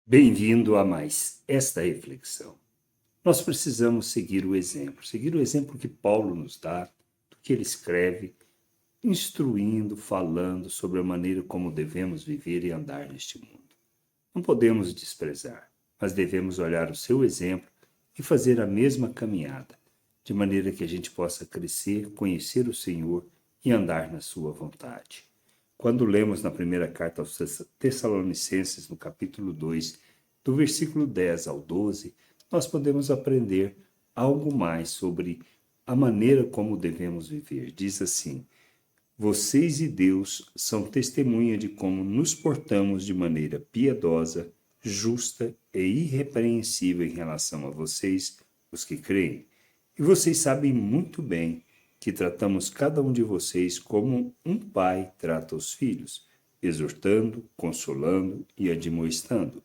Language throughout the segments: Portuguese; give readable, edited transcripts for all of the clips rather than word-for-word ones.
Bem-vindo a mais esta reflexão. Nós precisamos seguir o exemplo que Paulo nos dá, do que ele escreve, instruindo, falando sobre a maneira como devemos viver e andar neste mundo. Não podemos desprezar, mas devemos olhar o seu exemplo e fazer a mesma caminhada, de maneira que a gente possa crescer, conhecer o Senhor e andar na sua vontade. Quando lemos na primeira carta aos Tessalonicenses, no capítulo 2, do versículo 10 ao 12, nós podemos aprender algo mais sobre a maneira como devemos viver. Diz assim: vocês e Deus são testemunha de como nos portamos de maneira piedosa, justa e irrepreensível em relação a vocês, os que creem. E vocês sabem muito bem que tratamos cada um de vocês como um pai trata os filhos, exortando, consolando e admoestando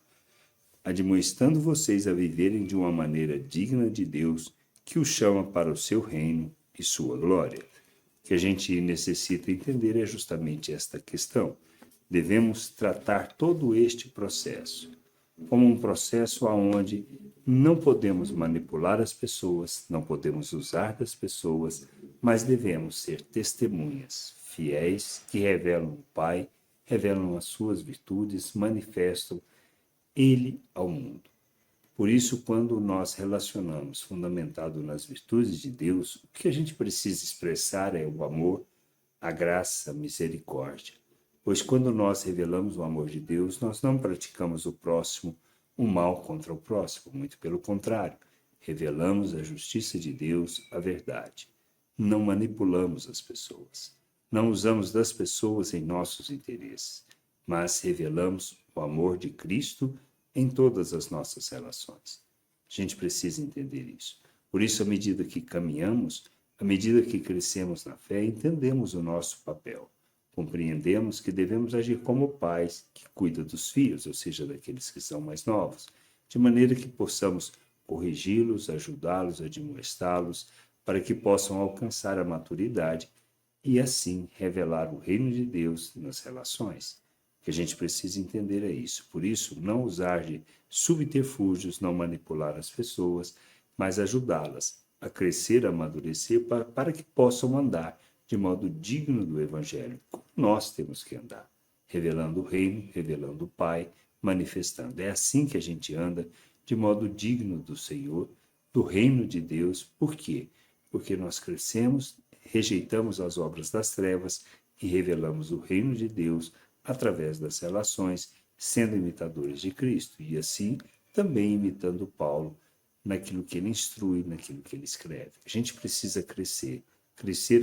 vocês a viverem de uma maneira digna de Deus, que os chama para o seu reino e sua glória. O que a gente necessita entender é justamente esta questão. Devemos tratar todo este processo como um processo onde não podemos manipular as pessoas, não podemos usar das pessoas, mas devemos ser testemunhas fiéis que revelam o Pai, revelam as suas virtudes, manifestam Ele ao mundo. Por isso, quando nós relacionamos fundamentado nas virtudes de Deus, o que a gente precisa expressar é o amor, a graça, a misericórdia. Pois quando nós revelamos o amor de Deus, nós não praticamos o mal contra o próximo, muito pelo contrário, revelamos a justiça de Deus, a verdade. Não manipulamos as pessoas, não usamos das pessoas em nossos interesses, mas revelamos o amor de Cristo em todas as nossas relações. A gente precisa entender isso. Por isso, à medida que caminhamos, à medida que crescemos na fé, entendemos o nosso papel. Compreendemos que devemos agir como pais que cuidam dos filhos, ou seja, daqueles que são mais novos, de maneira que possamos corrigi-los, ajudá-los, admoestá-los, para que possam alcançar a maturidade e, assim, revelar o reino de Deus nas relações. O que a gente precisa entender é isso. Por isso, não usar de subterfúgios, não manipular as pessoas, mas ajudá-las a crescer, a amadurecer, para que possam andar de modo digno do Evangelho, como nós temos que andar, revelando o reino, revelando o Pai, manifestando. É assim que a gente anda de modo digno do Senhor, do reino de Deus. Por quê? Porque nós crescemos, rejeitamos as obras das trevas e revelamos o reino de Deus através das relações, sendo imitadores de Cristo, e assim também imitando Paulo naquilo que ele instrui, naquilo que ele escreve. A gente precisa crescer,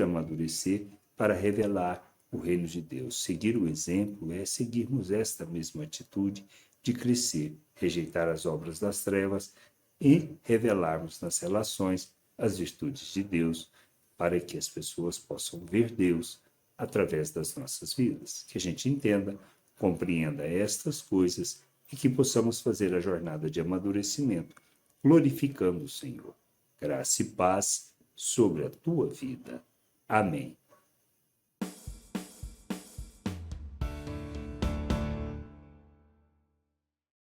amadurecer, para revelar o reino de Deus. Seguir o exemplo é seguirmos esta mesma atitude de crescer, rejeitar as obras das trevas e revelarmos nas relações as virtudes de Deus, para que as pessoas possam ver Deus através das nossas vidas. Que a gente entenda, compreenda estas coisas e que possamos fazer a jornada de amadurecimento, glorificando o Senhor. Graça e paz sobre a tua vida. Amém.